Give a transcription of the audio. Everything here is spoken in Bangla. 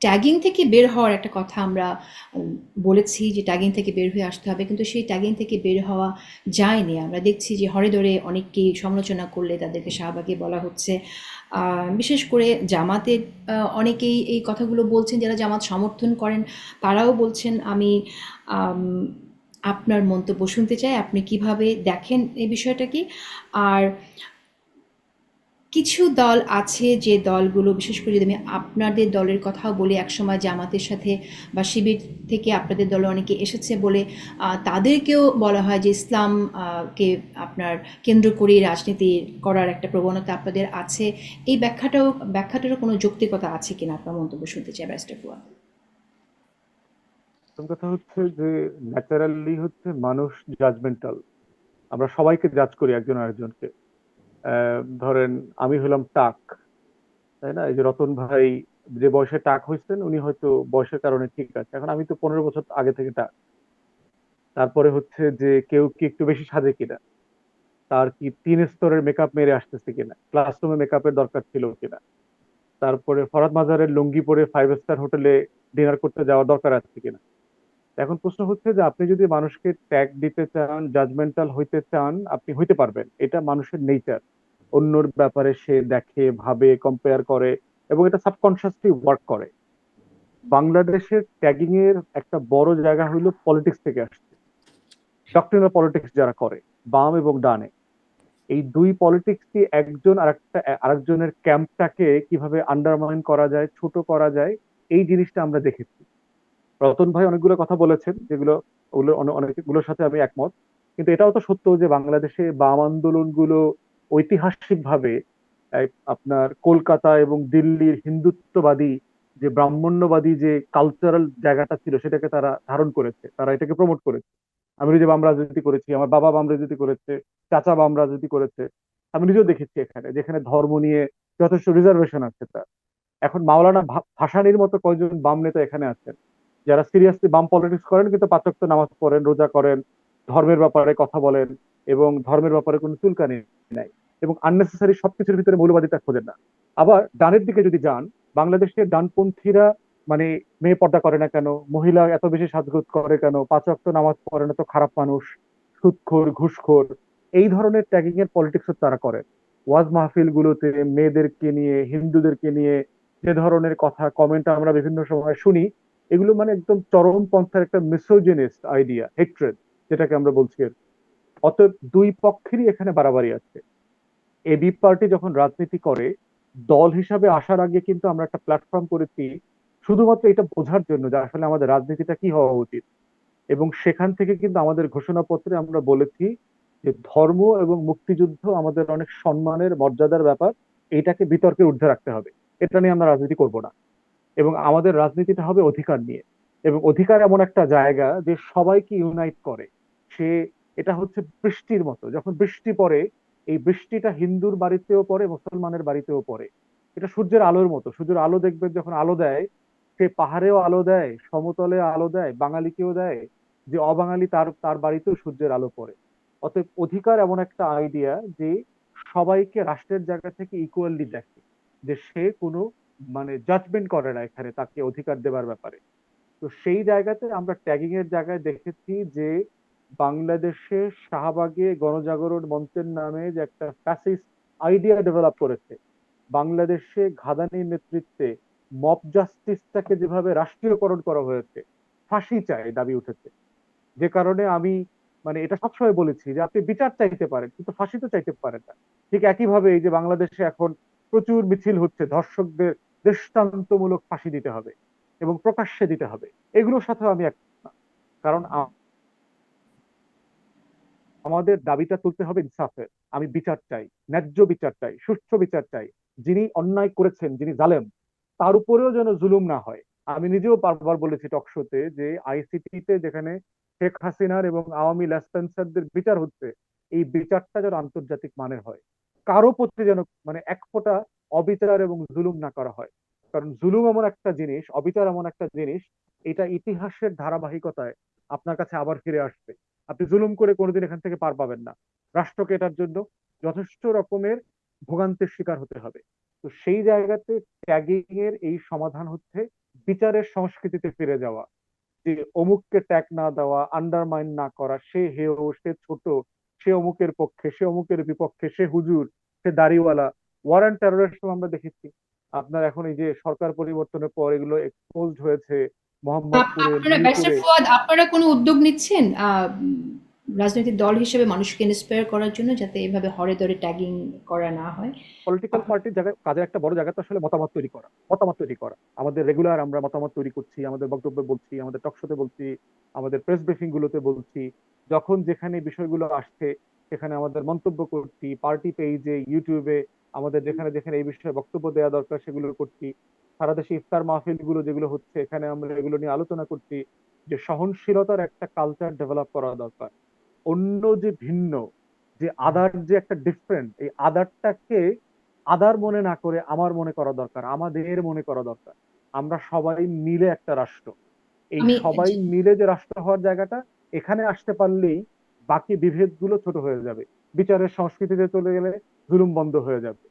ট্যাগিং থেকে বের হওয়ার একটা কথা আমরা উম, বলেছি যে ট্যাগিং থেকে বের হয়ে আসতে হবে, কিন্তু সেই ট্যাগিং থেকে বের হওয়া যায়নি। আমরা দেখছি যে হরে ধরে অনেককেই সমালোচনা করলে তাদেরকে শাহবাগী বলা হচ্ছে। বিশেষ করে জামাতের অনেকেই এই কথাগুলো বলছেন, যারা জামাত সমর্থন করেন তারাও বলছেন। আমি আম, আপনার মন্তব্য শুনতে চাই, আপনি কিভাবে দেখেন এই বিষয়টাকে? আর কিছু দল আছে যে দলগুলো, বিশেষ করে যদি আমি আপনাদের দলের কথাও বলি, একসময় জামাতের সাথে বা শিবির থেকে আপনাদের দলে অনেকে এসেছে বলে তাদেরকেও বলা হয় যে ইসলাম কে আপনার কেন্দ্র করে রাজনীতি করার একটা প্রবণতা আপনাদের আছে। এই ব্যাখ্যাটারও কোনো যৌক্তিকতা আছে কিনা, আপনার মন্তব্য শুনতে চাই ব্যারিস্টার ফুয়াদ। প্রথম কথা হচ্ছে যে ন্যাচারালি হচ্ছে মানুষ জাজমেন্টাল। আমরা সবাইকে জাজ করি একজন আরেকজনকে। ধরেন আমি হলাম টাক, তাই না? এই যে রতন ভাই যে বয়সে টাক হয়েছেন উনি হয়তো বয়সের কারণে ঠিক আছে, এখন আমি তো 15 বছর আগে থেকে টাক। তারপরে হচ্ছে যে কেউ কি একটু বেশি সাজে কিনা, তার কি 3 স্তরের মেকআপ মেরে আসতেছে কিনা, ক্লাসরুমে মেকআপের দরকার ছিল কিনা, তারপরে ফরহাদ মাজারের লুঙ্গি পরে 5 স্টার হোটেলে ডিনার করতে যাওয়ার দরকার আছে কিনা। এখন প্রশ্ন হচ্ছে যে আপনি যদি মানুষকে ট্যাগ দিতে চান, জাজমেন্টাল হইতে চান, আপনি হইতে পারবেন, এটা মানুষের নেচার। অন্যর ব্যাপারে সে দেখে, ভাবে, কম্পেয়ার করে, এবং এটা সাবকনসিয়াসলি ওয়ার্ক করে। বাংলাদেশের ট্যাগিং এর একটা বড় জায়গা হইলো পলিটিক্স থেকে আসছে। ডক্ট্রিনাল পলিটিক্স যারা করে, বাম এবং ডানে, এই দুই পলিটিক্সই একজন আরেকজনের ক্যাম্পটাকে কিভাবে আন্ডারমাইন করা যায়, ছোট করা যায়, এই জিনিসটা আমরা দেখেছি। রতন ভাই অনেকগুলো কথা বলেছেন যেগুলো, ওগুলো অনেকগুলোর সাথে আমি একমত। কিন্তু এটাও তো সত্য যে বাংলাদেশে বাম আন্দোলনগুলো ঐতিহাসিকভাবে আপনার কলকাতা এবং দিল্লির হিন্দুত্ববাদী, যে ব্রাহ্মণ্যবাদী যে কালচারাল জায়গাটা ছিল সেটাকে তারা ধারণ করেছে, তারা এটাকে প্রমোট করেছে। আমি নিজে বাম রাজনীতি করেছি, আমার বাবা বাম রাজনীতি করেছে, চাচা বাম রাজনীতি করেছে। আমি নিজেও দেখেছি এখানে, যেখানে ধর্ম নিয়ে যথেষ্ট রিজার্ভেশন আছে তার। এখন মাওলানা ভাসানীর মতো কয়েকজন বাম নেতা এখানে আছেন যারা সিরিয়াসলি বাম পলিটিক্স করেন, কিন্তু 5 ওয়াক্ত নামাজ পড়েন, রোজা করেন, ধর্মের ব্যাপারে কথা বলেন, এবং ধর্মের ব্যাপারে কোনো চুলকানি নাই, এবং আননেসেসারি সবকিছুর ভিতরে মৌলবাদিতা খোঁজেন না। আবার ডানের দিকে যদি যান, বাংলাদেশের ডানপন্থীরা মানে মেয়ে পর্দা করে না কেন, মহিলা এত বেশি সাজগোজ করে কেন, 5 ওয়াক্ত নামাজ পড়ে না তো খারাপ মানুষ, সুদখোর, ঘুষখোর, এই ধরনের ট্যাগিং এর পলিটিক্স তারা করে। ওয়াজ মাহফিল গুলোতে মেয়েদেরকে নিয়ে, হিন্দুদেরকে নিয়ে যে ধরনের কথা কমেন্ট আমরা বিভিন্ন সময় শুনি, এগুলো মানে একদম চরম পন্থার একটা মিসোজিনিস্ট আইডিয়া, হেট্রেড, যেটাকে আমরা বলছি আর কি। অতএব দুই পক্ষেরই এখানে বাড়াবাড়ি আছে। এবি পার্টি যখন রাজনীতি করে, দল হিসাবে আসার আগে কিন্তু আমরা একটা প্ল্যাটফর্ম করেছি শুধুমাত্র এটা বোঝার জন্য যে আসলে আমাদের রাজনীতিটা কি হওয়া উচিত। এবং সেখান থেকে কিন্তু আমাদের ঘোষণাপত্রে আমরা বলেছি যে ধর্ম এবং মুক্তিযুদ্ধ আমাদের অনেক সম্মানের, মর্যাদার ব্যাপার, এটাকে বিতর্কের ঊর্ধ্বে রাখতে হবে। এটা নিয়ে আমরা রাজনীতি করব না, এবং আমাদের রাজনীতিটা হবে অধিকার নিয়ে। এবং অধিকার এমন একটা জায়গা যে সবাইকে ইউনাইট করে। সে, এটা হচ্ছে বৃষ্টির মতো, যখন বৃষ্টি পড়ে, এই বৃষ্টিটা হিন্দুর বাড়িতেও পড়ে, মুসলমানের বাড়িতেও পড়ে। এটা সূর্যের আলোর মতো, সূর্যের আলো দেখবেন যখন আলো দেয়, সে পাহাড়েও আলো দেয়, সমতলে আলো দেয়, বাঙালিকেও দেয়, যে অবাঙালি তার তার বাড়িতেও সূর্যের আলো পড়ে। অতএব অধিকার এমন একটা আইডিয়া যে সবাইকে রাষ্ট্রের জায়গা থেকে ইকুয়ালি দেখে, যে সে কোনো মানে জাজমেন্ট করে না এখানে তাকে অধিকার দেবার ব্যাপারে। তো সেই জায়গাতে আমরা ট্যাগিং এর জায়গায় দেখেছি যে বাংলাদেশে শাহবাগে গণজাগরণ মঞ্চের নামে যে একটা ফ্যাসিস্ট আইডিয়া ডেভেলপ করেছে, বাংলাদেশে ঘাদানির নেতৃত্বে মব জাস্টিসটাকে যেভাবে রাষ্ট্রীয়করণ করা হয়েছে, ফাঁসি চাই দাবি উঠেছে। যে কারণে আমি মানে এটা সবসময় বলেছি যে আপনি বিচার চাইতে পারেন কিন্তু ফাঁসি তো চাইতে পারেন না। ঠিক একইভাবে এই যে বাংলাদেশে এখন প্রচুর মিছিল হচ্ছে, ধর্ষকদের দৃষ্টান্তমূলক ফাঁসি দিতে হবে এবং প্রকাশ্যে দিতে হবে, এগুলোর সাথেও আমি এক না। কারণ আমাদের দাবিটা তুলতে হবে ইনসাফের। আমি বিচার চাই, ন্যায্য বিচার চাই, সুষ্ঠু বিচার চাই। যিনি অন্যায় করেছেন, যিনি জালেম, তার উপরেও যেন জুলুম না হয়। আমি নিজেও বারবার বলেছি টকশোতে যে আইসিটিতে যেখানে শেখ হাসিনার এবং আওয়ামী লেসপেন্সারদের বিচার হচ্ছে, এই বিচারটা যেন আন্তর্জাতিক মানের হয়। কারো প্রতি যেন মানে এক ফোঁটা অবিচার এবং জুলুম না করা হয়। কারণ জুলুম এমন একটা জিনিস, অবিচার এমন একটা জিনিস, এটা ইতিহাসের ধারাবাহিকতায় আপনার কাছে আবার ফিরে আসবে। আপনি জুলুম করে কোনোদিন এখান থেকে পার পাবেন না। রাষ্ট্রকে এটার জন্য যথেষ্ট রকমের ভোগান্তির শিকার হতে হবে। তো সেই জায়গাতে ট্যাগিং এর এই সমাধান হচ্ছে বিচারের সংস্কৃতিতে ফিরে যাওয়া, যে অমুককে ট্যাগ না দেওয়া, আন্ডারমাইন না করা, সে হেয়, সে ছোট, সে অমুকের পক্ষে, সে অমুকের বিপক্ষে, সে হুজুর, সে দাড়িওয়ালা। ওয়ার অ্যান্ড টেররের সময় আমরা দেখেছি, আপনার এখন এই যে সরকার পরিবর্তনের পর এগুলো এক্সপোজড হয়েছে, মোহাম্মদপুরে, আপনারা ব্যারিস্টার মিরপুরে। ফুয়াদ, আপনারা কোনো উদ্যোগ নিচ্ছেন রাজনৈতিক দল হিসেবে মানুষকে ইন্সপায়ার করার জন্য, যাতে এভাবে হরে ধরে ট্যাগিং করা না হয়? পলিটিক্যাল পার্টির জায়গায় কাজের একটা বড় জায়গা তো আসলে মতামত তৈরি করা, মতামত তৈরি করা। আমাদের রেগুলার আমরা মতামত তৈরি করছি, আমাদের বক্তব্যে বলছি, আমাদের টকশোতে বলছি, আমাদের প্রেস ব্রিফিং গুলোতে বলছি, যখন যেখানে বিষয়গুলো আসছে সেখানে আমাদের মন্তব্য করছি, পার্টি পেজে, ইউটিউবে, আমাদের যেখানে যেখানে এই বিষয়ে বক্তব্য দেওয়া দরকার সেগুলো করছি। সারা দেশে ইফতার মাহফিল গুলো যেগুলো হচ্ছে এখানে আমরা এগুলো নিয়ে আলোচনা করছি, যে সহনশীলতার একটা কালচার ডেভেলপ করা দরকার। অন্য যে ভিন্ন, যে আদার, যে একটা ডিফারেন্ট, এই আদারটাকে আদার মনে না করে আমার মনে করা দরকার, আমাদের মনে করা দরকার। আমরা সবাই মিলে একটা রাষ্ট্র, এই আমি সবাই মিলে যে রাষ্ট্র হওয়ার জায়গাটা, এখানে আসতে পারলেই বাকি বিভেদগুলো ছোট হয়ে যাবে। বিচারের সংস্কৃতিতে চলে গেলে জুলুম বন্ধ হয়ে যাবে।